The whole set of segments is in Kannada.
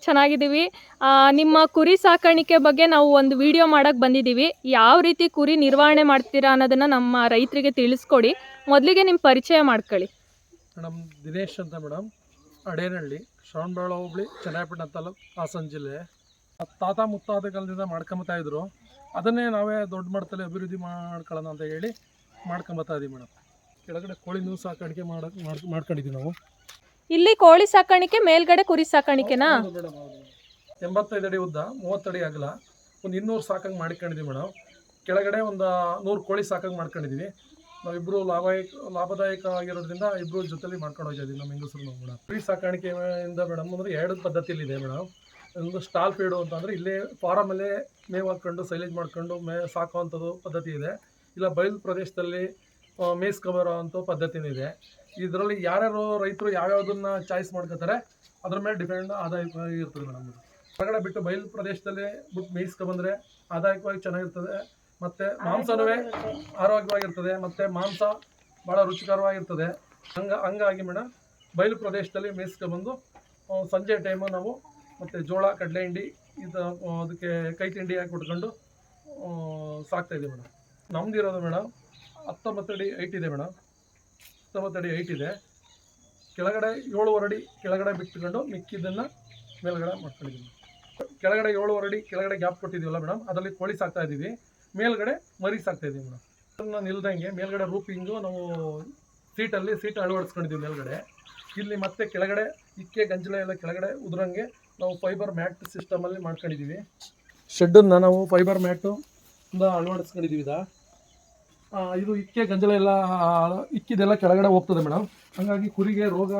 ಚೆನ್ನಾಗಿದ್ದೀವಿ. ನಿಮ್ಮ ಕುರಿ ಸಾಕಾಣಿಕೆ ಬಗ್ಗೆ ನಾವು ಒಂದು ವಿಡಿಯೋ ಮಾಡಕ್ಕೆ ಬಂದಿದ್ದೀವಿ. ಯಾವ ರೀತಿ ಕುರಿ ನಿರ್ವಹಣೆ ಮಾಡ್ತೀರಾ ಅನ್ನೋದನ್ನು ನಮ್ಮ ರೈತರಿಗೆ ತಿಳಿಸ್ಕೊಡಿ. ಮೊದಲಿಗೆ ನಿಮ್ಮ ಪರಿಚಯ ಮಾಡ್ಕೊಳ್ಳಿ. ಮೇಡಮ್ ದಿನೇಶ್ ಅಂತ ಮೇಡಮ್, ಅಡೇನಹಳ್ಳಿ, ಶ್ರವಣಬೆಳಗೊಳ ಹೋಬಳಿ, ಚನ್ನರಾಯಪಟ್ಟಣ ತಾಲೂಕು, ಹಾಸನ ಜಿಲ್ಲೆ. ತಾತ ಮುತ್ತಾದ ಕಾಲದಿಂದ ಮಾಡ್ಕೊಂಬತ್ತಾ ಇದ್ರು. ಅದನ್ನೇ ನಾವೇ ದೊಡ್ಡ ಮಟ್ಟದಲ್ಲಿ ಅಭಿವೃದ್ಧಿ ಮಾಡ್ಕೊಳ್ಳೋಣ ಅಂತ ಹೇಳಿ ಮಾಡ್ಕೊಂಬತ್ತಾ ಇದ್ದೀವಿ ಮೇಡಮ್. ಕೆಳಗಡೆ ಕೋಳಿನೂ ಸಾಕಾಣಿಕೆ ಮಾಡ್ಕೊಂಡಿದ್ದೀವಿ ನಾವು. ಇಲ್ಲಿ ಕೋಳಿ ಸಾಕಾಣಿಕೆ, ಮೇಲ್ಗಡೆ ಕುರಿ ಸಾಕಾಣಿಕೆನಾ? ಮೇಡಮ್ 85 ಅಡಿ ಉದ್ದ, 30 ಅಡಿ ಅಗಲ, ಒಂದು 200 ಸಾಕಂಗೆ ಮಾಡ್ಕೊಂಡಿದ್ದೀವಿ ಮೇಡಮ್. ಕೆಳಗಡೆ ಒಂದು 100 ಕೋಳಿ ಸಾಕಂಗೆ ಮಾಡ್ಕೊಂಡಿದ್ದೀವಿ. ನಾವಿಬ್ಬರು ಲಾಭದಾಯಕ ಆಗಿರೋದ್ರಿಂದ ಇಬ್ಬರು ಜೊತೆಲಿ ಮಾಡ್ಕೊಂಡು ಹೋಗ್ತಾ ಇದ್ದೀವಿ ನಮ್ಮ ಹೆಂಗಸರು ಮೇಡಮ್. ಕುರಿ ಸಾಕಾಣಿಕೆಯಿಂದ ಮೇಡಮ್ ಅಂದರೆ 2 ಪದ್ಧತಿಲಿದೆ ಮೇಡಮ್. ಒಂದು ಸ್ಟಾಲ್ ಫೀಡು ಅಂತಂದರೆ ಇಲ್ಲೇ ಫಾರಮಲ್ಲೇ ಮೇವು ಹಾಕ್ಕೊಂಡು ಸೈಲೇಜ್ ಮಾಡ್ಕೊಂಡು ಸಾಕುವಂಥದ್ದು ಪದ್ಧತಿ ಇದೆ. ಇಲ್ಲ ಬಯಲು ಪ್ರದೇಶದಲ್ಲಿ ಮೇಯಿಸ್ಕೊಬರೋ ಅಂಥ ಪದ್ಧತಿನೂ ಇದೆ. ಇದರಲ್ಲಿ ಯಾರ್ಯಾರು ರೈತರು ಯಾವ್ಯಾವುದನ್ನ ಚಾಯ್ಸ್ ಮಾಡ್ಕೋತಾರೆ ಅದ್ರ ಮೇಲೆ ಡಿಪೆಂಡ್ ಆದಾಯಕವಾಗಿ ಇರ್ತದೆ ಮೇಡಮ್. ಹೊರಗಡೆ ಬಿಟ್ಟು ಬಯಲು ಪ್ರದೇಶದಲ್ಲಿ ಬಿಟ್ಟು ಮೇಯಿಸ್ಕೊಬಂದರೆ ಆದಾಯಕವಾಗಿ ಚೆನ್ನಾಗಿರ್ತದೆ, ಮತ್ತು ಮಾಂಸನೂ ಆರೋಗ್ಯವಾಗಿರ್ತದೆ, ಮತ್ತು ಮಾಂಸ ಭಾಳ ರುಚಿಕರವಾಗಿರ್ತದೆ. ಹಂಗಾಗಿ ಮೇಡಮ್ ಬಯಲು ಪ್ರದೇಶದಲ್ಲಿ ಮೇಯಿಸ್ಕೊಬಂದು ಸಂಜೆ ಟೈಮು ನಾವು ಮತ್ತು ಜೋಳ, ಕಡಲೆ ಹಿಂಡಿ ಅದಕ್ಕೆ ಕೈ ತಿಂಡಿ ಹಾಕಿ ಕೊಟ್ಕೊಂಡು ಸಾಕ್ತಾಯಿದ್ದೀವಿ ಮೇಡಮ್. ನಮ್ದಿರೋದು ಮೇಡಮ್ 19 ಅಡಿ ಹೈಟ್ ಇದೆ ಮೇಡಮ್. 19 ಅಡಿ ಹೈಟ್ ಇದೆ. ಕೆಳಗಡೆ 7.5 ಅಡಿ ಕೆಳಗಡೆ ಬಿಟ್ಕೊಂಡು ಮಿಕ್ಕಿದ್ದನ್ನು ಮೇಲ್ಗಡೆ ಮಾಡ್ಕೊಂಡಿದ್ದೀವಿ. ಕೆಳಗಡೆ 7.5 ಅಡಿ ಕೆಳಗಡೆ ಗ್ಯಾಪ್ ಕೊಟ್ಟಿದ್ದೀವಲ್ಲ ಮೇಡಮ್, ಅದರಲ್ಲಿ ಕೋಳಿ ಸಾಕ್ತಾ ಇದ್ದೀವಿ. ಮೇಲ್ಗಡೆ ಮರಿ ಸಾಕ್ತಾ ಇದ್ದೀವಿ ಮೇಡಮ್. ಅದನ್ನು ನಿಲ್ದಂಗೆ ಮೇಲ್ಗಡೆ ರೂಪಿಂಗು ನಾವು ಸೀಟ್ ಅಳವಡಿಸ್ಕೊಂಡಿದ್ದೀವಿ ಮೇಲ್ಗಡೆ. ಇಲ್ಲಿ ಮತ್ತೆ ಕೆಳಗಡೆ ಇಕ್ಕೆ ಗಂಜಲ ಎಲ್ಲ ಕೆಳಗಡೆ ಉದುರಂಗೆ ನಾವು ಫೈಬರ್ ಮ್ಯಾಟ್ ಸಿಸ್ಟಮಲ್ಲಿ ಮಾಡ್ಕೊಂಡಿದ್ದೀವಿ. ಶೆಡ್ಡನ್ನು ನಾವು ಫೈಬರ್ ಮ್ಯಾಟು ಅಳವಡಿಸ್ಕೊಂಡಿದ್ದೀವಿ. ಇದು ಇಕ್ಕೆ ಗಂಜಲ ಎಲ್ಲ ಇಕ್ಕಿದೆಲ್ಲ ಕೆಳಗಡೆ ಹೋಗ್ತದೆ ಮೇಡಮ್. ಹಾಗಾಗಿ ಕುರಿಗೆ ರೋಗ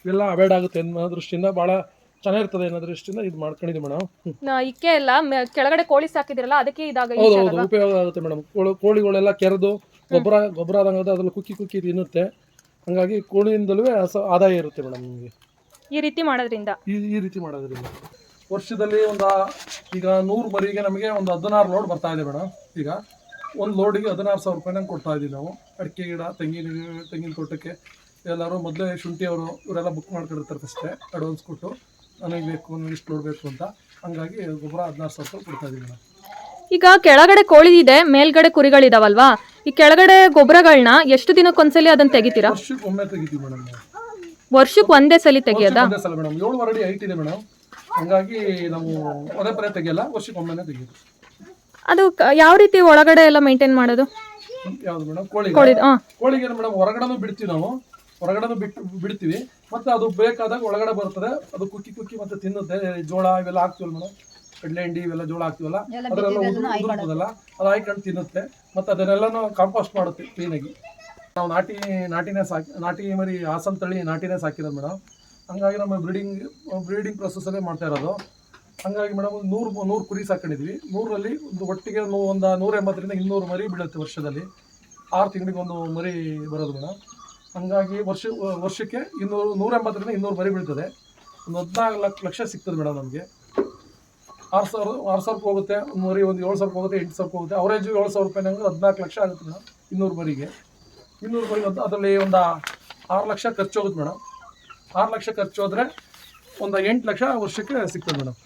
ಇವೆಲ್ಲ ಅವಾಯ್ಡ್ ಆಗುತ್ತೆ ಅನ್ನೋ ದೃಷ್ಟಿಯಿಂದ ಭಾಳ ಚೆನ್ನಾಗಿರ್ತದೆ ಅನ್ನೋ ದೃಷ್ಟಿಯಿಂದ ಇದು ಮಾಡ್ಕೊಂಡಿದ್ದೀವಿ ಮೇಡಮ್. ಇಕ್ಕೆ ಎಲ್ಲ ಕೆಳಗಡೆ ಕೋಳಿ ಸಾಕಿದಿರಲ್ಲ ಅದಕ್ಕೆ ಹೌದು ಉಪಯೋಗ ಆಗುತ್ತೆ ಮೇಡಮ್. ಕೋಳಿಗಳೆಲ್ಲ ಕೆರೆದು ಗೊಬ್ಬರ ಆದಂಗೆ ಅದ್ರಲ್ಲಿ ಕುಕ್ಕಿ ತಿನ್ನುತ್ತೆ. ಹಾಗಾಗಿ ಕೋಳಿಯಿಂದಲೂ ಆದಾಯ ಇರುತ್ತೆ ಮೇಡಮ್ ನಿಮಗೆ ಈ ರೀತಿ ಮಾಡೋದ್ರಿಂದ. ವರ್ಷದಲ್ಲಿ ಈಗ 100 ಮರಿಗೆ ನಮಗೆ ಒಂದು 16 ಲೋಡ್ ಬರ್ತಾ ಇದೆ ಮೇಡಮ್. ಈಗ ಒಂದು ಲೋಡಿಗೆ 16,000 ರೂಪಾಯಿನ ಕೊಡ್ತಾ ಇದ್ದೀವಿ ನಾವು. ಅಡಿಕೆ ಗಿಡ, ತೆಂಗಿನ ತೋಟಕ್ಕೆ ಎಲ್ಲರೂ ಮೊದಲೇ ಶುಂಠಿ ಅವರು ಇವರೆಲ್ಲ ಬುಕ್ ಮಾಡ್ಕೊಂಡಿರ್ತಾರೆ ಫಸ್ಟೇ ಅಡ್ವಾನ್ಸ್ ಕೊಟ್ಟು, ನನಗೆ ಬೇಕು, ನನಗೆ ಇಷ್ಟು ಲೋಡ್ ಬೇಕು ಅಂತ. ಹಂಗಾಗಿ ಗೊಬ್ಬರ 16,000 ರೂಪಾಯಿ ಕೊಡ್ತಾ ಇದ್ದೀವಿ ಮೇಡಮ್. ಈಗ ಕೆಳಗಡೆ ಕೋಳಿ ಇದೆ, ಮೇಲ್ಗಡೆ ಕುರಿಗಳಿದಾವಲ್ವಾ, ಈ ಕೆಳಗಡೆ ಗೊಬ್ಬರಗಳನ್ನ ಎಷ್ಟು ದಿನಕ್ಕೊಂದ್ಸಲಿ ಅದನ್ನ ತೆಗಿತೀರಾ? ವರ್ಷಕ್ಕೊಮ್ಮೆ ತೆಗಿತೀವಿ ಮೇಡಮ್. ವರ್ಷಕ್ಕೆ ಒಂದೇ ಸಲ ತೆಗಿಯೋದಾ? ಒಂದೇ ಸಲ ಮೇಡಮ್. 7.5 ಅಡಿ ಹೈಟ್ ಇದೆ ಮೇಡಮ್. ಹಂಗಾಗಿ ನಾವು ಪದೇ ತೆಗಿಯಲ್ಲ, ವರ್ಷಕ್ಕೊಮ್ಮೆನೇ ತೆಗಿಯೋದು. ಅದು ಯಾವ ರೀತಿ ಒಳಗಡೆ ಎಲ್ಲ ಮೇಂಟೈನ್ ಮಾಡೋದು? ಯಾವುದು ಮೇಡಮ್? ಕೋಳಿಗೆ ಮೇಡಮ್ ಹೊರಗಡೆನೂ ಬಿಡ್ತೀವಿ ನಾವು. ಹೊರಗಡೆನೂ ಬಿಡ್ತೀವಿ, ಮತ್ತು ಅದು ಬೇಕಾದಾಗ ಒಳಗಡೆ ಬರ್ತದೆ. ಅದು ಕುಕ್ಕಿ ಮತ್ತೆ ತಿನ್ನುತ್ತೆ. ಜೋಳ ಇವೆಲ್ಲ ಹಾಕ್ತೀವಲ್ಲ ಮೇಡಮ್, ಕಡಲೆ ಹಿಂಡಿ ಇವೆಲ್ಲ ಜೋಳ ಹಾಕ್ತೀವಲ್ಲ, ಅದರೆಲ್ಲ ಉದುರ್ತದಲ್ಲ, ಅದು ಹಾಕೊಂಡು ತಿನ್ನುತ್ತೆ. ಮತ್ತು ಅದನ್ನೆಲ್ಲ ಕಾಂಪೋಸ್ಟ್ ಮಾಡುತ್ತೆ ಕ್ಲೀನಾಗಿ. ನಾವು ನಾಟಿ ಮರಿ ಹಾಸನ ತಳಿ ನಾಟಿನೇ ಸಾಕಿರೋದು ಮೇಡಮ್. ಹಂಗಾಗಿ ನಮ್ಮ ಬ್ರೀಡಿಂಗ್ ಪ್ರೊಸೆಸ್ಸಲ್ಲೇ ಮಾಡ್ತಾ ಇರೋದು. ಹಂಗಾಗಿ ಮೇಡಮ್ 100 ಕುರಿ ಸಾಕೊಂಡಿದ್ವಿ. 100ರಲ್ಲಿ ಒಂದು ಒಟ್ಟಿಗೆ ಒಂದು 180ರಿಂದ 200 ಮರಿ ಬೀಳುತ್ತೆ ವರ್ಷದಲ್ಲಿ. 6 ತಿಂಗಳಿಗೆ ಒಂದು ಮರಿ ಬರೋದು ಮೇಡಮ್. ಹಂಗಾಗಿ ವರ್ಷಕ್ಕೆ 180ರಿಂದ 200 ಮರಿ ಬೀಳ್ತದೆ. ಒಂದು 14 ಲಕ್ಷ ಸಿಗ್ತದೆ ಮೇಡಮ್ ನಮಗೆ. 6,000 ಹೋಗುತ್ತೆ ಒಂದು ಮರಿ, ಒಂದು 7,000 ಹೋಗುತ್ತೆ, 8,000 ಹೋಗುತ್ತೆ. ಅವರೇಜು 7,000 ರೂಪಾಯಿ ನಂಗೆ 14 ಲಕ್ಷ ಆಗುತ್ತೆ ಮೇಡಮ್ 200 ಮರಿಗೆ. 200 ಮರಿಗೆ ಅದರಲ್ಲಿ ಒಂದು 6 ಲಕ್ಷ ಖರ್ಚು ಹೋಗುತ್ತೆ ಮೇಡಮ್. 6 ಲಕ್ಷ ಖರ್ಚು ಹೋದರೆ ಒಂದು 8 ಲಕ್ಷ ವರ್ಷಕ್ಕೆ ಸಿಗ್ತದೆ ಮೇಡಮ್.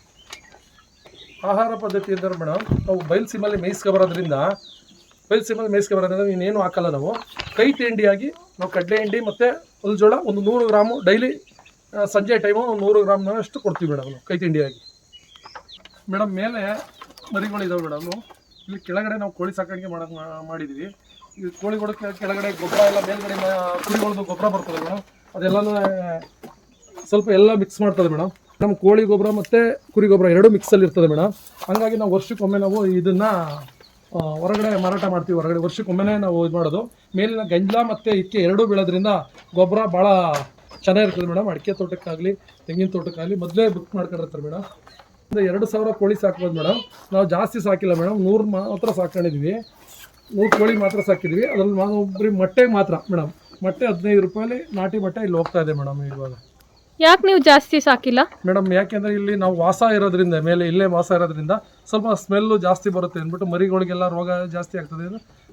ಆಹಾರ ಪದ್ಧತಿ ಅಂದರೆ ಮೇಡಮ್, ನಾವು ಬಯಲು ಮೇಯಿಸ್ಕೊಬರೋದ್ರಿಂದ ಇನ್ನೇನು ಹಾಕಲ್ಲ ನಾವು. ಕೈ ತಿಂಡಿಯಾಗಿ ನಾವು ಕಡಲೆ ಹಿಂಡಿ ಮತ್ತು ಹುಲ್ಜೋಳ ಒಂದು 100 ಗ್ರಾಮು ಡೈಲಿ ಸಂಜೆ ಟೈಮು 100 ಗ್ರಾಮ್ನಷ್ಟು ಕೊಡ್ತೀವಿ ಮೇಡಮ್ ನಾವು ಕೈ ತಿಂಡಿಯಾಗಿ. ಮೇಡಮ್ ಮೇಲೆ ಮರಿಗಳಿದಾವೆ ಮೇಡಮ್. ಇಲ್ಲಿ ಕೆಳಗಡೆ ನಾವು ಕೋಳಿ ಸಾಕಾಣಿಕೆ ಮಾಡಿದ್ದೀವಿ. ಈ ಕೋಳಿಗಳು ಕೆಳಗಡೆ ಗೊಬ್ಬರ ಎಲ್ಲ ಮೇಲ್ಗಡೆ ಕುರಿಗಳದ್ದು ಗೊಬ್ಬರ ಬರ್ತದೆ ಮೇಡಮ್. ಅದೆಲ್ಲನೂ ಸ್ವಲ್ಪ ಎಲ್ಲ ಮಿಕ್ಸ್ ಮಾಡ್ತದೆ ಮೇಡಮ್. ನಮ್ಮ ಕೋಳಿ ಗೊಬ್ಬರ ಮತ್ತು ಕುರಿ ಗೊಬ್ಬರ 2 ಮಿಕ್ಸಲ್ಲಿ ಇರ್ತದೆ ಮೇಡಮ್. ಹಾಗಾಗಿ ನಾವು ವರ್ಷಕ್ಕೊಮ್ಮೆ ನಾವು ಇದನ್ನು ಹೊರಗಡೆ ಮಾರಾಟ ಮಾಡ್ತೀವಿ. ಹೊರಗಡೆ ವರ್ಷಕ್ಕೊಮ್ಮೆ ನಾವು ಇದು ಮಾಡೋದು. ಮೇಲಿನ ಗಂಜಲ ಮತ್ತು ಇಕ್ಕೆ 2 ಬೀಳೋದ್ರಿಂದ ಗೊಬ್ಬರ ಭಾಳ ಚೆನ್ನಾಗಿರ್ತದೆ ಮೇಡಮ್. ಅಡಿಕೆ ತೋಟಕ್ಕಾಗಲಿ ತೆಂಗಿನ ತೋಟಕ್ಕಾಗಲಿ ಮೊದಲೇ ಬುಕ್ ಮಾಡ್ಕೊಂಡಿರ್ತಾರೆ ಮೇಡಮ್. 2,000 ಕೋಳಿ ಸಾಕ್ಬೋದು ಮೇಡಮ್. ನಾವು ಜಾಸ್ತಿ ಸಾಕಿಲ್ಲ ಮೇಡಮ್, 100 ಮಾತ್ರ ಸಾಕೊಂಡಿದ್ವಿ. 100 ಕೋಳಿ ಮಾತ್ರ ಸಾಕಿದ್ವಿ. ಅದ್ರಲ್ಲಿ ನಾವು ಬರೀ ಮೊಟ್ಟೆಗೆ ಮಾತ್ರ ಮೇಡಮ್. ಮೊಟ್ಟೆ 15 ರೂಪಾಯಲ್ಲಿ ನಾಟಿ ಮೊಟ್ಟೆ ಇಲ್ಲಿ ಹೋಗ್ತಾ ಇದೆ ಮೇಡಮ್ ಇವಾಗ. ಯಾಕೆ ನೀವು ಜಾಸ್ತಿ ಸಾಕಿಲ್ಲ ಮೇಡಮ್? ಯಾಕೆಂದರೆ ಇಲ್ಲಿ ನಾವು ಇಲ್ಲೇ ವಾಸ ಇರೋದ್ರಿಂದ ಸ್ವಲ್ಪ ಸ್ಮೆಲ್ಲು ಜಾಸ್ತಿ ಬರುತ್ತೆ ಅಂದ್ಬಿಟ್ಟು ಮರಿಗಳಿಗೆಲ್ಲ ರೋಗ ಜಾಸ್ತಿ ಆಗ್ತದೆ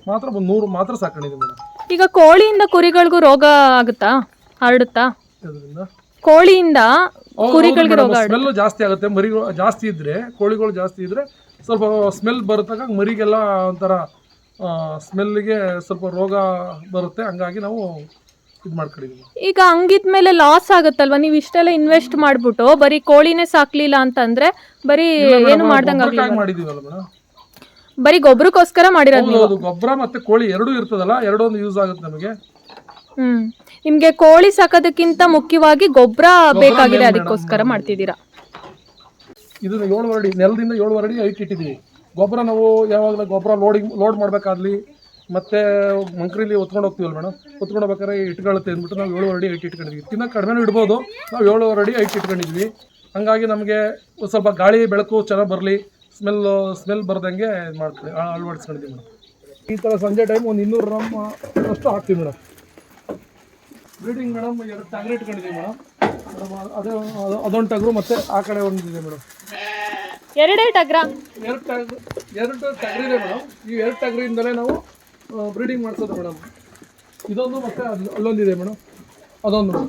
ಮಾತ್ರ 100 ಮಾತ್ರ ಸಾಕೊಂಡಿದ್ದೀವಿ ಮೇಡಮ್. ಈಗ ಕೋಳಿಯಿಂದ ಕುರಿಗಳಿಗೂ ರೋಗ ಆಗುತ್ತಾ, ಹರಡುತ್ತಾ? ಕೋಳಿಯಿಂದ ಕುರಿಗಳಿಗೆ ರೋಗ ಸ್ಮೆಲ್ ಜಾಸ್ತಿ ಆಗುತ್ತೆ. ಮರಿಗಳು ಜಾಸ್ತಿ ಇದ್ರೆ, ಕೋಳಿಗಳು ಜಾಸ್ತಿ ಇದ್ರೆ ಸ್ವಲ್ಪ ಸ್ಮೆಲ್ ಬರುತ್ತಾಗ ಮರಿಗೆಲ್ಲ ಒಂಥರ ಸ್ಮೆಲ್ಗೆ ಸ್ವಲ್ಪ ರೋಗ ಬರುತ್ತೆ. ಹಂಗಾಗಿ ನಾವು ಇದು ಮಾಡ್ಕೊಂಡಿದ್ದೀವಿ. ಈಗ ಹಂಗಿದ್ಮೇಲೆ ಲಾಸ್ ಆಗುತ್ತಲ್ವಾ? ನೀವು ಇಷ್ಟೆಲ್ಲ ಇನ್ವೆಸ್ಟ್ ಮಾಡ್ಬಿಟ್ಟು ಬರೀ ಕೋಳಿನೇ ಸಾಕ್ಲಿಲ್ಲ ಅಂತಂದ್ರೆ ಬರೀ ಏನು ಮಾಡ್ದಂಗೆ ಮಾಡಿದೀವಲ್ಲ ಮೇಡಮ್, ಬರೀ ಗೊಬ್ಬರಕ್ಕೋಸ್ಕರ ಮಾಡಿರೋದು ನೀವು? ಹೌದು, ಗೊಬ್ಬರ ಮತ್ತೆ ಕೋಳಿ ಎರಡೂ ಇರ್ತದಲ್ಲ, ಎರಡೊಂದು ಯೂಸ್ ಆಗುತ್ತೆ ನಮಗೆ. ನಿಮ್ಗೆ ಕೋಳಿ ಸಾಕೋದಕ್ಕಿಂತ ಮುಖ್ಯವಾಗಿ ಗೊಬ್ಬರ ಬೇಕಾಗಿದೆ, ಅದಕ್ಕೋಸ್ಕರ ಮಾಡ್ತಿದ್ದೀರಾ. ಇದನ್ನ 7 ಅಡಿ ನೆಲದಿಂದ 7 ಅಡಿ ಹೈಟ್ ಇಟ್ಟಿದ್ದೀವಿ. ಗೊಬ್ಬರ ನಾವು ಯಾವಾಗಲೂ ಗೊಬ್ಬರ ಲೋಡ್ ಮಾಡಬೇಕಾದ್ಲಿ ಮತ್ತೆ ಮಂಕ್ರಿಲಿ ಹೊತ್ಕೊಂಡು ಹೋಗ್ತೀವಲ್ಲ ಮೇಡಮ್, ಹೊತ್ಕೊಂಡು ಹೋಗ್ಬೇಕಾದ್ರೆ ಇಟ್ಕೊಳ್ಳುತ್ತೆ ಅಂದ್ಬಿಟ್ಟು ನಾವು 7 ಅಡಿ ಹೈಟ್ ಇಟ್ಕೊಂಡಿದ್ವಿ. ಇನ್ನು ಕಡಿಮೆ ಇಡ್ಬೋದು, ನಾವು 7 ಅಡಿ ಹೈಟ್ ಇಟ್ಕೊಂಡಿದ್ವಿ. ಹಂಗಾಗಿ ನಮಗೆ ಸ್ವಲ್ಪ ಗಾಳಿ ಬೆಳಕು ಚೆನ್ನಾಗಿ ಬರಲಿ, ಸ್ಮೆಲ್ ಬರ್ದಂಗೆ ಇದು ಮಾಡ್ತೀವಿ, ಅಳವಡಿಸ್ಕೊಂಡಿದ್ದೀವಿ ಮೇಡಮ್. ಈ ಥರ ಸಂಜೆ ಟೈಮ್ ಒಂದು 200 ಗ್ರಾಮ್ ಅಷ್ಟು ಹಾಕ್ತೀವಿ ಮೇಡಮ್. ಬ್ರೀಡಿಂಗ್ ಮೇಡಮ್ 2 ಟಗರು ಇಟ್ಕೊಂಡಿದ್ದೀವಿ ಮೇಡಮ್. ಅದೊಂದು ಟಗರು ಮತ್ತೆ ಆ ಕಡೆ ಒಂದಿದೆ ಮೇಡಮ್. 2 ಟಗರ? 2 ಟಗರಿದೆ ಮೇಡಮ್. ಈ 2 ಟಗರಿಂದಲೇ ನಾವು ಬ್ರೀಡಿಂಗ್ ಮಾಡಿಸೋದು ಮೇಡಮ್. ಇದೊಂದು ಮತ್ತೆ ಅಲ್ಲೊಂದಿದೆ ಮೇಡಮ್, ಅದೊಂದು.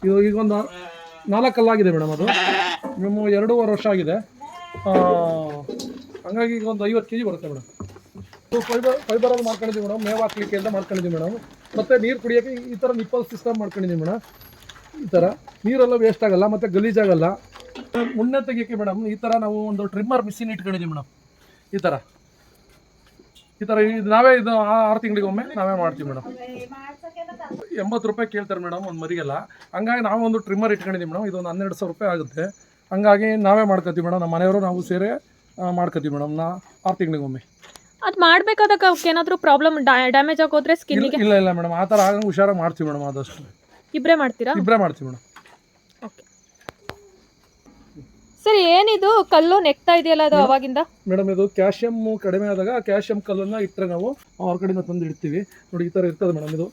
ಇದು ಈಗೊಂದು 4 ಅಲ್ಲಾಗಿದೆ ಮೇಡಮ್. ಅದು ನಮ್ಮ 2.5 ವರ್ಷ ಆಗಿದೆ. ಹಂಗಾಗಿ ಈಗ ಒಂದು 50 kg ಬರುತ್ತೆ ಮೇಡಮ್. ಫೈಬರಲ್ಲಿ ಮಾಡ್ಕೊಂಡಿದ್ದೀವಿ ಮೇಡಮ್, ಮೇವು ಹಾಕ್ಲಿಕ್ಕೆ ಅಂತ ಮಾಡ್ಕೊಂಡಿದ್ದೀವಿ ಮೇಡಮ್. ಮತ್ತು ನೀರು ಕುಡಿಯೋಕ್ಕೆ ಈ ಥರ ನಿಪ್ಪಲ್ ಸಿಸ್ಟಮ್ ಮಾಡ್ಕೊಂಡಿದ್ದೀವಿ ಮೇಡಮ್. ಈ ಥರ ನೀರೆಲ್ಲ ವೇಸ್ಟ್ ಆಗಲ್ಲ ಮತ್ತು ಗಲೀಜಾಗಲ್ಲ. ಉಣ್ಣೆ ತೆಗಿಯೋಕ್ಕೆ ಮೇಡಮ್ ಈ ಥರ ನಾವು ಒಂದು ಟ್ರಿಮ್ಮರ್ ಮಿಷಿನ್ ಇಟ್ಕೊಂಡಿದ್ದೀವಿ ಮೇಡಮ್. ಈ ಥರ ಇದು ನಾವೇ 6 ತಿಂಗಳಿಗೊಮ್ಮೆ ನಾವೇ ಮಾಡ್ತೀವಿ ಮೇಡಮ್. 80 ರೂಪಾಯಿ ಕೇಳ್ತಾರೆ ಮೇಡಮ್ ಒಂದು ಮರಿಗೆಲ್ಲ. ಹಂಗಾಗಿ ನಾವು ಒಂದು ಟ್ರಿಮ್ಮರ್ ಇಟ್ಕೊಂಡಿದ್ದೀವಿ ಮೇಡಮ್. ಇದೊಂದು 1200 ರೂಪಾಯಿ ಆಗುತ್ತೆ. ಹಂಗಾಗಿ ನಾವೇ ಮಾಡ್ಕೊತೀವಿ ಮೇಡಮ್. ನಮ್ಮ ಮನೆಯವರು ನಾವು ಸೇರಿ ಮಾಡ್ಕೊತೀವಿ ಮೇಡಮ್ 6 ತಿಂಗಳಿಗೊಮ್ಮೆ. ಅದು ಮಾಡಬೇಕಾದಾಗ ಏನಾದರೂ ಪ್ರಾಬ್ಲಮ್ ಡ್ಯಾಮೇಜ್ ಆಗೋದ್ರೆ ಸ್ಕಿನ್ನಿಗೆ? ಇಲ್ಲ ಮೇಡಮ್, ಆ ಥರ ಆಗಂಗೆ ಹುಷಾರಾಗಿ ಮಾಡ್ತೀವಿ ಮೇಡಮ್. ಆದಷ್ಟು ಇಬ್ಬರೇ ಮಾಡ್ತೀರಾ? ಇಬ್ಬರೇ ಮಾಡ್ತೀವಿ ಮೇಡಮ್. ಓಕೆ ಸರಿ, ಏನಿದು ಕಲ್ಲು ನೆಕ್ತಾ ಇದೆಯಲ್ಲ ಅದು ಅವಾಗಿಂದ? ಮೇಡಮ್ ಇದು ಕ್ಯಾಲ್ಸಿಯಂ ಕಡಿಮೆ ಆದಾಗ ಕ್ಯಾಲ್ಸಿಯಂ ಕಲ್ಲನ್ನು ಇಟ್ಟರೆ ನಾವು ಅವ್ರ ಕಡೆಯಿಂದ ತಂದು ಇಡ್ತೀವಿ ನೋಡಿ. ಈ ಥರ ಇರ್ತದೆ ಮೇಡಮ್ ಇದು.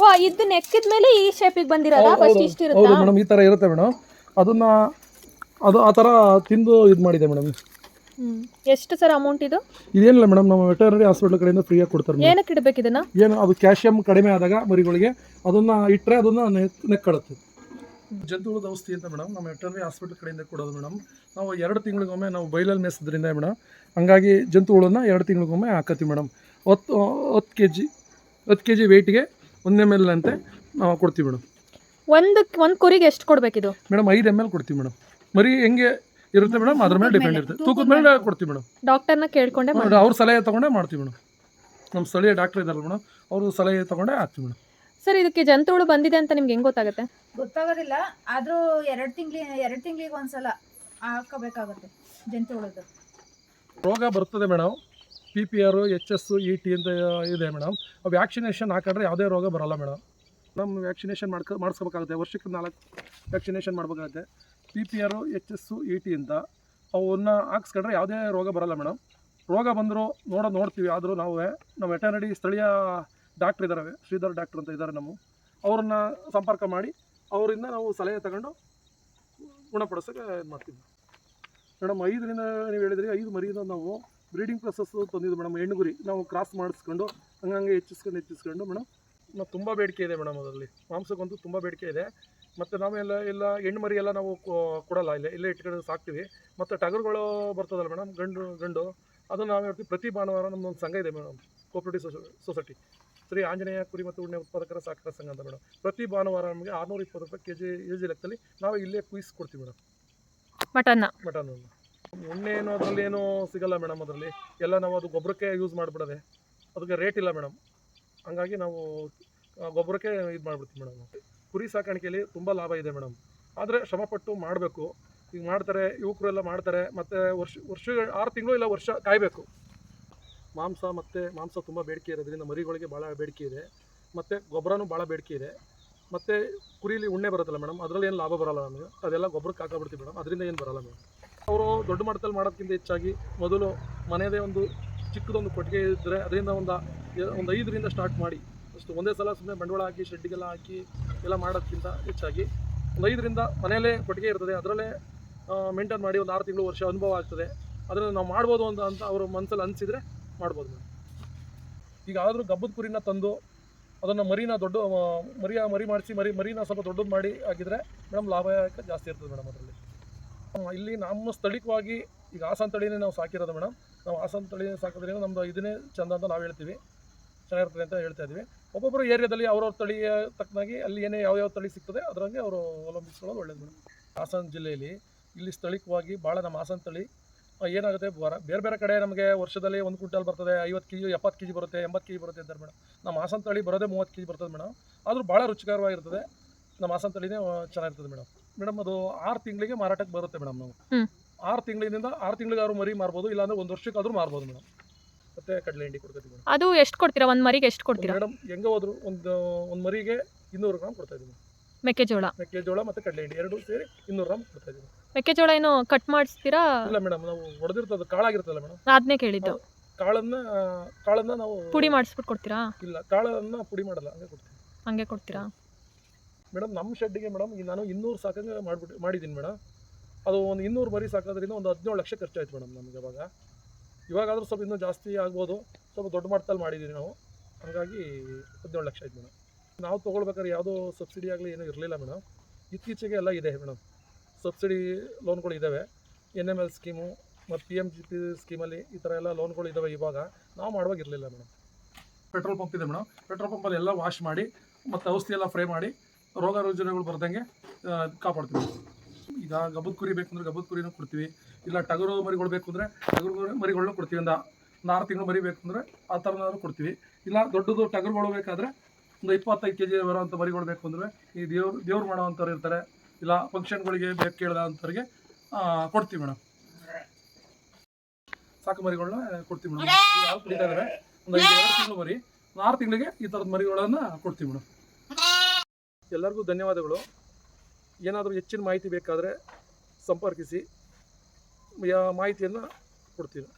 ವಾ, ಇದು ನೆಕ್ಕಿದ ಮೇಲೆ ಈ ಶೇಪಿಗೆ ಬಂದಿರೋದಾ? ಫಸ್ಟ್ ಇಷ್ಟು ಇರುತ್ತಾ? ಹೌದು ಮೇಡಮ್, ಈ ಥರ ಇರುತ್ತೆ ಮೇಡಮ್. ಅದು ಆ ಥರ ತಿಂದು ಇದು ಮಾಡಿದೆ ಮೇಡಮ್. ಎಷ್ಟು ಸರ್ ಅಮೌಂಟ್ ಇದು? ಇದೇನಿಲ್ಲ ಮೇಡಮ್, ನಮ್ಮ ವೆಟರ್ನರಿ ಹಾಸ್ಪಿಟಲ್ ಕಡೆಯಿಂದ ಫ್ರೀಯಾಗಿ ಕೊಡ್ತಾರೆ. ಏನಕ್ಕೆ ಇಡಬೇಕು ಇದನ್ನ? ಏನು ಅದು ಕ್ಯಾಲ್ಸಿಯಂ ಕಡಿಮೆ ಆದಾಗ ಮರಿಗಳಿಗೆ ಅದನ್ನು ಇಟ್ಟರೆ ಅದನ್ನು ನೆಕ್ಕಡುತ್ತೆ. ಜಂತುಹುಳದ ಔಷಧಿ ಅಂತ ಮೇಡಮ್ ನಮ್ಮ ವೆಟರ್ನರಿ ಹಾಸ್ಪಿಟಲ್ ಕಡೆಯಿಂದ ಕೊಡೋದು ಮೇಡಮ್. ನಾವು 2 ತಿಂಗಳಿಗೊಮ್ಮೆ ನಾವು ಬೈಲಲ್ಲಿ ಮೇಯಿಸೋದ್ರಿಂದ ಮೇಡಮ್, ಹಂಗಾಗಿ ಜಂತುಹುಳನ್ನ 2 ತಿಂಗಳಿಗೊಮ್ಮೆ ಹಾಕತ್ತೀವಿ ಮೇಡಮ್. 10 kg ವೆಯ್ಟಿಗೆ 1 ml ಅಂತೆ ನಾವು ಕೊಡ್ತೀವಿ ಮೇಡಮ್. ಒಂದು ಕುರಿಗೆ ಎಷ್ಟು ಕೊಡಬೇಕಿದು ಮೇಡಮ್? 5 ml ಕೊಡ್ತೀವಿ ಮೇಡಮ್. ಮರಿ ಹೆಂಗೆ ಇರುತ್ತೆ ಮೇಡಮ್ ಅದ್ರ ಮೇಲೆ ಡಿಪೆಂಡ್ ಇರುತ್ತೆ. ತೂಕದ ಮೇಲೆ ಕೊಡ್ತೀವಿ ಮೇಡಮ್. ಡಾಕ್ಟರ್ನ ಕೇಳ್ಕೊಂಡೆ ಅವ್ರ ಸಲಹೆ ತೊಗೊಂಡೇ ಮಾಡ್ತೀವಿ ಮೇಡಮ್. ನಮ್ಮ ಸ್ಥಳೀಯ ಡಾಕ್ಟರ್ ಇದ್ದಾರಲ್ಲ ಮೇಡಮ್, ಅವರು ಸಲಹೆ ತೊಗೊಂಡೇ ಹಾಕ್ತೀವಿ ಮೇಡಮ್. ಸರ್, ಇದಕ್ಕೆ ಜಂತುಹುಳು ಬಂದಿದೆ ಅಂತ ನಿಮ್ಗೆ ಹೆಂಗೆ ಗೊತ್ತಾಗುತ್ತೆ? ಗೊತ್ತಾಗೋದಿಲ್ಲ, ಆದರೂ 2 ತಿಂಗಳಿಗೆ ಒಂದ್ಸಲ ಹಾಕಬೇಕಾಗುತ್ತೆ ಜಂತುಹುಳದ್ದು. ರೋಗ ಬರ್ತದೆ ಮೇಡಮ್. PPR, HS, ET ಅಂತ ಇದೆ ಮೇಡಮ್. ವ್ಯಾಕ್ಸಿನೇಷನ್ ಹಾಕಿದ್ರೆ ಯಾವುದೇ ರೋಗ ಬರೋಲ್ಲ ಮೇಡಮ್. ನಮ್ಮ ವ್ಯಾಕ್ಸಿನೇಷನ್ ಮಾಡಿಸ್ಕೋಬೇಕಾಗುತ್ತೆ. ವರ್ಷಕ್ಕೆ 4 ವ್ಯಾಕ್ಸಿನೇಷನ್ ಮಾಡಬೇಕಾಗುತ್ತೆ. PPR, HS, ET ಅಂತ ಅವನ್ನ ಹಾಕ್ಸ್ಕೊಂಡ್ರೆ ಯಾವುದೇ ರೋಗ ಬರೋಲ್ಲ ಮೇಡಮ್. ರೋಗ ಬಂದರೂ ನೋಡ್ತೀವಿ. ಆದರೂ ನಾವು ನಮ್ಮ ವೆಟರ್ನರಿ ಸ್ಥಳೀಯ ಡಾಕ್ಟ್ರ್ ಇದ್ದಾರೆ, ಶ್ರೀಧರ್ ಡಾಕ್ಟ್ರ್ ಅಂತ ಇದ್ದಾರೆ ನಮ್ಮ, ಅವ್ರನ್ನ ಸಂಪರ್ಕ ಮಾಡಿ ಅವರಿಂದ ನಾವು ಸಲಹೆ ತಗೊಂಡು ಗುಣಪಡಿಸೋಕೆ ಇದು ಮಾಡ್ತೀವಿ ಮೇಡಮ್. 5ರಿಂದ ನೀವು ಹೇಳಿದ್ರಿ 5 ಮರಿಯಿಂದ ನಾವು ಬ್ರೀಡಿಂಗ್ ಪ್ರೊಸೆಸ್ ತಂದಿದ್ದು ಮೇಡಮ್. ಹೆಣ್ಣು ಗುರಿ ನಾವು ಕ್ರಾಸ್ ಮಾಡಿಸ್ಕೊಂಡು ಹಂಗಂಗೆ ಹೆಚ್ಚಿಸ್ಕೊಂಡು ಮೇಡಮ್. ನಾವು ತುಂಬ ಬೇಡಿಕೆ ಇದೆ ಮೇಡಮ್. ಅದರಲ್ಲಿ ಮಾಂಸಕ್ಕಂತೂ ತುಂಬ ಬೇಡಿಕೆ ಇದೆ. ಮತ್ತು ನಾವೆಲ್ಲ ಹೆಣ್ಣು ಮರಿ ಎಲ್ಲ ನಾವು ಕೊಡಲ್ಲ, ಇಲ್ಲೇ ಇಟ್ಕೊಂಡು ಸಾಕ್ತೀವಿ. ಮತ್ತು ಟಗರುಗಳು ಬರ್ತದಲ್ಲ ಮೇಡಮ್, ಗಂಡು ಅದನ್ನು ನಾವು ಹೇಳ್ತೀವಿ. ಪ್ರತಿ ಭಾನುವಾರ ನಮ್ಮದೊಂದು ಸಂಘ ಇದೆ madam, cooperative society, Shri Anjaneya ಕುರಿ ಮತ್ತು ಉಣ್ಣೆ ಉತ್ಪಾದಕರ ಸಹಕಾರ ಸಂಘ ಅಂತ ಮೇಡಮ್. ಪ್ರತಿ ಭಾನುವಾರ ನಮಗೆ 620 ರೂಪಾಯಿ ಕೆಜಿ ಲೆಕ್ಕದಲ್ಲಿ ನಾವು ಇಲ್ಲೇ ಕೊಡ್ತೀವಿ ಮೇಡಮ್. ಮಟನ್ ಉಣ್ಣೆ ಏನು ಅದರಲ್ಲಿ ಏನೂ ಸಿಗಲ್ಲ ಮೇಡಮ್. ಅದರಲ್ಲಿ ಎಲ್ಲ ನಾವು ಅದು ಗೊಬ್ಬರಕ್ಕೆ ಯೂಸ್ ಮಾಡಿಬಿಡೋದೆ, ಅದಕ್ಕೆ ರೇಟ್ ಇಲ್ಲ ಮೇಡಮ್. ಹಂಗಾಗಿ ನಾವು ಗೊಬ್ಬರಕ್ಕೆ ಇದು ಮಾಡಿಬಿಡ್ತೀವಿ ಮೇಡಮ್. ಕುರಿ ಸಾಕಾಣಿಕೆಯಲ್ಲಿ ತುಂಬ ಲಾಭ ಇದೆ ಮೇಡಮ್. ಆದರೆ ಶ್ರಮಪಟ್ಟು ಮಾಡಬೇಕು. ಈಗ ಮಾಡ್ತಾರೆ, ಯುವಕರೆಲ್ಲ ಮಾಡ್ತಾರೆ. ಮತ್ತು ವರ್ಷ 6 ತಿಂಗಳು ಇಲ್ಲ ವರ್ಷ ಕಾಯಬೇಕು. ಮಾಂಸ ತುಂಬ ಬೇಡಿಕೆ ಇರೋದ್ರಿಂದ ಮರಿಗಳಿಗೆ ಭಾಳ ಬೇಡಿಕೆ ಇದೆ. ಮತ್ತು ಗೊಬ್ಬರನೂ ಭಾಳ ಬೇಡಿಕೆ ಇದೆ. ಮತ್ತು ಕುರಿಲಿ ಉಣ್ಣೆ ಬರುತ್ತಲ್ಲ ಮೇಡಮ್, ಅದರಲ್ಲಿ ಏನು ಲಾಭ ಬರೋಲ್ಲ ನಮಗೆ. ಅದೆಲ್ಲ ಗೊಬ್ಬರಕ್ಕೆ ಹಾಕೊಬಿಡ್ತೀವಿ ಮೇಡಮ್, ಅದರಿಂದ ಏನು ಬರೋಲ್ಲ ಮೇಡಮ್. ಅವರು ದೊಡ್ಡ ಮಟ್ಟದಲ್ಲಿ ಮಾಡೋದಕ್ಕಿಂತ ಹೆಚ್ಚಾಗಿ ಮೊದಲು ಮನೆಯದೇ ಒಂದು ಚಿಕ್ಕದೊಂದು ಕೊಟ್ಟಿಗೆ ಇದ್ದರೆ ಅದರಿಂದ ಒಂದು 5ರಿಂದ ಸ್ಟಾರ್ಟ್ ಮಾಡಿ, ಅಷ್ಟು ಒಂದೇ ಸಲ ಸುಮ್ಮನೆ ಬಂಡವಾಳ ಹಾಕಿ ಶೆಡ್ಡಿಗೆಲ್ಲ ಹಾಕಿ ಎಲ್ಲ ಮಾಡೋದಕ್ಕಿಂತ ಹೆಚ್ಚಾಗಿ ಒಂದು 5ರಿಂದ ಮನೆಯಲ್ಲೇ ಕೊಟ್ಟಿಗೆ ಇರ್ತದೆ, ಅದರಲ್ಲೇ ಮೇಂಟೈನ್ ಮಾಡಿ ಒಂದು 6 ತಿಂಗಳು ವರ್ಷ ಅನುಭವ ಆಗ್ತದೆ. ಅದನ್ನು ನಾವು ಮಾಡ್ಬೋದು ಅಂತ ಅವರು ಮನಸ್ಸಲ್ಲಿ ಅನಿಸಿದರೆ ಮಾಡ್ಬೋದು ಮೇಡಮ್. ಈಗ ಆದರೂ ಗಬ್ಬದ ಕುರಿನ ತಂದು ಅದನ್ನು ಮರಿನ ದೊಡ್ಡ ಮರಿ ಮಾಡಿಸಿ ಮರಿನ ಸ್ವಲ್ಪ ದೊಡ್ಡದು ಮಾಡಿ ಆಗಿದ್ರೆ ಮೇಡಮ್ ಲಾಭ ಜಾಸ್ತಿ ಇರ್ತದೆ ಮೇಡಮ್ ಅದರಲ್ಲಿ. ಇಲ್ಲಿ ನಮ್ಮ ಸ್ಥಳೀಯವಾಗಿ ಈಗ ಹಾಸನ ತಳಿನೇ ನಾವು ಸಾಕಿರೋದು ಮೇಡಮ್. ನಾವು ಹಾಸನ ತಳಿ ಸಾಕೋದ್ರಿಂದ ನಮ್ಮದು ಇದನ್ನೇ ಚೆಂದ ಅಂತ ನಾವು ಹೇಳ್ತೀವಿ, ಚೆನ್ನಾಗಿರ್ತದೆ ಅಂತ ಹೇಳ್ತಾ ಇದ್ವಿ. ಒಬ್ಬೊಬ್ಬರು ಏರಿಯಾದಲ್ಲಿ ಅವ್ರವ್ರ ತಳಿಯ ತಕ್ಕನಾಗಿ ಅಲ್ಲಿ ಏನೇ ಯಾವ್ಯಾವ ತಳಿ ಸಿಗ್ತದೆ ಅದರಂಗೆ ಅವರು ಅವಲಂಬಿಸ್ಕೊಳ್ಳೋದು ಒಳ್ಳೇದು ಮೇಡಮ್. ಹಾಸನ ಜಿಲ್ಲೆಯಲ್ಲಿ ಇಲ್ಲಿ ಸ್ಥಳೀಯವಾಗಿ ಭಾಳ ನಮ್ಮ ಹಾಸನ ತಳಿ ಏನಾಗುತ್ತೆ, ಬೇರೆ ಬೇರೆ ಕಡೆ ನಮಗೆ ವರ್ಷದಲ್ಲಿ 1 ಕ್ವಿಂಟಲ್ ಬರ್ತದೆ, 50 kg 70 kg ಬರುತ್ತೆ, 80 kg ಬರುತ್ತೆ ಅಂತಾರೆ ಮೇಡಮ್. ನಮ್ಮ ಹಾಸನ ತಳಿ ಬರೋದೇ 30 kg ಬರ್ತದೆ ಮೇಡಮ್. ಆದರೂ ಭಾಳ ರುಚಿಕರವಾಗಿರ್ತದೆ. ನಮ್ಮ ಹಾಸನ ತಳಿನೇ ಚೆನ್ನಾಗಿರ್ತದೆ ಮೇಡಮ್. ಅದು 6 ತಿಂಗಳಿಗೆ ಮಾರಾಟಕ್ಕೆ ಬರುತ್ತೆ ಮೇಡಮ್. ನಾವು 6 ತಿಂಗಳಿಗಾದ್ರೂ ಮರಿ ಮಾರ್ಬೋದು, ಇಲ್ಲಾಂದ್ರೆ 1 ವರ್ಷಕ್ಕಾದ್ರೂ ಮಾರ್ಬೋದು ಮೇಡಮ್. ಮತ್ತೆ ಕಡಲೆ ಹಿಂಡಿ ಕೊಡ್ತೀವಿ ಮೇಡಮ್. ಅದು ಎಷ್ಟು ಕೊಡ್ತೀರಾ ಒಂದು ಮರಿಗೆ? ಎಷ್ಟು ಕೊಡ್ತೀರಾ ಮೇಡಮ್? ಹೆಂಗೆ ಹೋದ್ರು ಒಂದು ಮರಿಗೆ 200 ಗ್ರಾಮ್ ಕೊಡ್ತಾ ಇದ್ದೀವಿ. ಮೆಕ್ಕೆಜೋಳ ಮತ್ತು ಕಡಲೆ ಹಿಂಡಿ 2 ಸೇರಿ 200 ಗ್ರಾಮ್ ಕೊಡ್ತಾ ಇದ್ದೀವಿ. ಮೆಕ್ಕೆಜೋಳ ಏನು ಕಟ್ ಮಾಡಿಸ್ತೀರಾ? ಇಲ್ಲ ಮೇಡಮ್, ನಾವು ಹೊಡೆದಿರ್ತದೆ ಕಾಳಾಗಿರ್ತಲ್ಲ ಮೇಡಮ್, ಅದನ್ನೇ ಕೇಳಿದ್ದು. ಕಾಳನ್ನ ನಾವು ಪುಡಿ ಮಾಡಿಸ್ಬಿಟ್ಟು ಕೊಡ್ತೀರಾ? ಇಲ್ಲ, ಕಾಳನ್ನ ಪುಡಿ ಮಾಡಲ್ಲ, ಹಂಗೆ ಕೊಡ್ತೀರಾ ಮೇಡಮ್. ನಮ್ಮ ಶೆಡ್ಡಿಗೆ ಮೇಡಮ್ ನಾನು 200 ಸಾಕಂಗೆ ಮಾಡಿದ್ದೀನಿ ಮೇಡಮ್. ಅದು ಒಂದು 200 ಮರಿ ಸಾಕೋದ್ರಿಂದ ಒಂದು 17 ಲಕ್ಷ ಖರ್ಚಾಯ್ತು ಮೇಡಮ್ ನಮಗೆ. ಇವಾಗಾದರೂ ಸ್ವಲ್ಪ ಇನ್ನೂ ಜಾಸ್ತಿ ಆಗ್ಬೋದು, ಸ್ವಲ್ಪ ದೊಡ್ಡ ಮಟ್ಟದಲ್ಲಿ ಮಾಡಿದ್ದೀವಿ ನಾವು, ಹಾಗಾಗಿ 17 ಲಕ್ಷ ಆಯ್ತು ಮೇಡಮ್. ನಾವು ತೊಗೊಳ್ಬೇಕಾದ್ರೆ ಯಾವುದೋ ಸಬ್ಸಿಡಿ ಆಗಲಿ ಏನೂ ಇರಲಿಲ್ಲ ಮೇಡಮ್. ಇತ್ತೀಚೆಗೆ ಎಲ್ಲ ಇದೆ ಮೇಡಮ್, ಸಬ್ಸಿಡಿ ಲೋನ್ಗಳು ಇದ್ದಾವೆ. NML ಸ್ಕೀಮು ಮತ್ತು PMGP ಸ್ಕೀಮಲ್ಲಿ ಈ ಥರ ಎಲ್ಲ ಲೋನ್ಗಳು ಇದ್ದಾವೆ. ಇವಾಗ ನಾವು ಮಾಡುವಾಗ ಇರಲಿಲ್ಲ ಮೇಡಮ್. ಪೆಟ್ರೋಲ್ ಪಂಪ್ ಇದೆ ಮೇಡಮ್. ಪೆಟ್ರೋಲ್ ಪಂಪಲ್ಲಿ ಎಲ್ಲ ವಾಶ್ ಮಾಡಿ ಮತ್ತು ಔಷಧಿ ಎಲ್ಲ ಫ್ರೈ ಮಾಡಿ ರೋಗ ರುಜಿನಗಳು ಬರ್ದಂಗೆ ಕಾಪಾಡ್ತೀವಿ. ಈಗ ಗಬ್ಬದ ಕುರಿ ಬೇಕಂದ್ರೆ ಗಬ್ಬದ ಕುರಿನೂ ಕೊಡ್ತೀವಿ, ಇಲ್ಲ ಟಗರು ಮರಿಗಳು ಬೇಕು ಅಂದರೆ ಟಗರು ಮರಿಗಳನ್ನೂ ಕೊಡ್ತೀವಿ. ಒಂದು 6 ತಿಂಗಳು ಮರಿ ಬೇಕಂದರೆ ಆ ಥರನಾದ್ರು ಕೊಡ್ತೀವಿ. ಇಲ್ಲ ದೊಡ್ಡದು ಟಗರುಗಳು ಬೇಕಾದರೆ ಒಂದು 25 kg ಬರೋವಂಥ ಮರಿಗಳು ಬೇಕು ಅಂದರೆ ಈ ದೇವ್ರು ಮಾಡೋವಂಥವ್ರು ಇರ್ತಾರೆ, ಇಲ್ಲ ಫಂಕ್ಷನ್ಗಳಿಗೆ ಬೇಕು ಕೇಳಿದಂಥವ್ರಿಗೆ ಕೊಡ್ತೀವಿ ಮೇಡಮ್. ಸಾಕು ಮರಿಗಳನ್ನ ಕೊಡ್ತೀವಿ ಮೇಡಮ್. ಯಾರು ಕುಡಿತಾ ಇದ್ದಾರೆ ಒಂದು 2 ತಿಂಗಳು ಮರಿ, 6 ತಿಂಗಳಿಗೆ ಈ ಥರದ ಮರಿಗಳನ್ನು ಕೊಡ್ತೀವಿ ಮೇಡಮ್. ಎಲ್ಲರಿಗೂ ಧನ್ಯವಾದಗಳು. ಏನಾದರೂ ಹೆಚ್ಚಿನ ಮಾಹಿತಿ ಬೇಕಾದರೆ ಸಂಪರ್ಕಿಸಿ, ಮಾಹಿತಿಯನ್ನು ಕೊಡ್ತೀವಿ.